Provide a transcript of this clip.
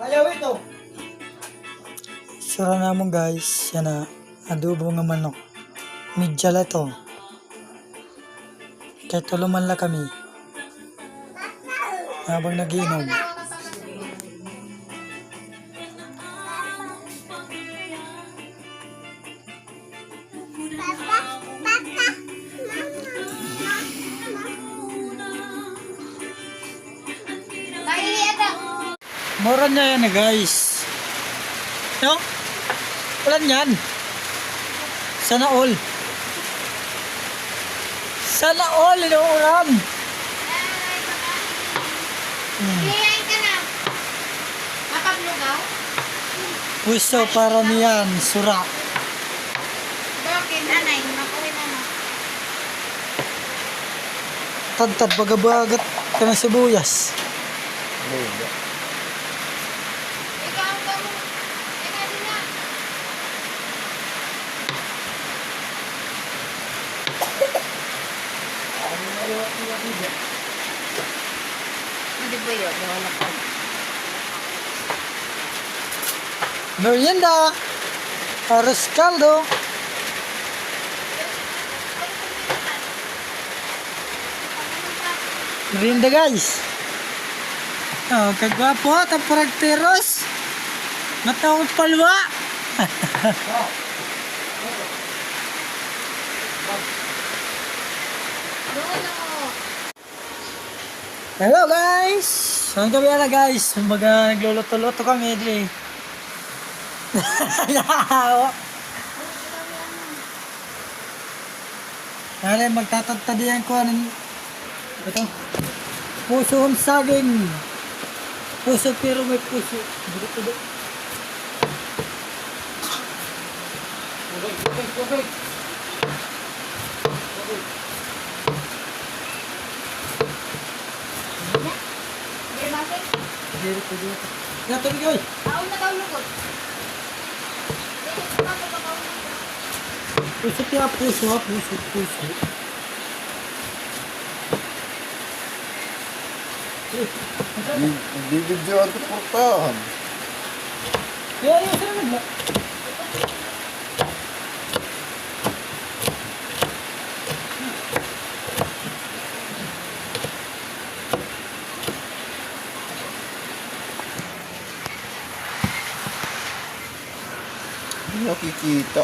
Ayaw ito. Sura namon guys, yan na adobo nga manok. Medyala to. Kaya tuluman la kami. Habang nagiinom. Mura niya yan guys. No? Ulan yan. Sana all. Sana all inuulan. Hihayin ka na. Mapaglugaw? Puso para niyan, sura. Bakit, anay? Makuhin mo mo. Tad-tad bagabagat ka ng sibuyas. Ikaw ang gamu. Ikaw din na. Hindi ba yun? Wala pa. Merienda. Arroz caldo. Merienda guys. Oh, kagwapo, taparagteros. Matawag palwa. Hello guys. Saan kami na guys? Kumbaga nagluluto-luto kami dili. Kaya magtatagtadihan ko ng ito. Pusong saging. Puso pero may puso. Dito. Hindi, bakit? Dito. Gato ni koy. Taon na daw lugod. Hindi, bakit ba taon na? Puso kaya puso. Hindi video ang portahan. Kaya yun sila nagla. Hindi nakikita.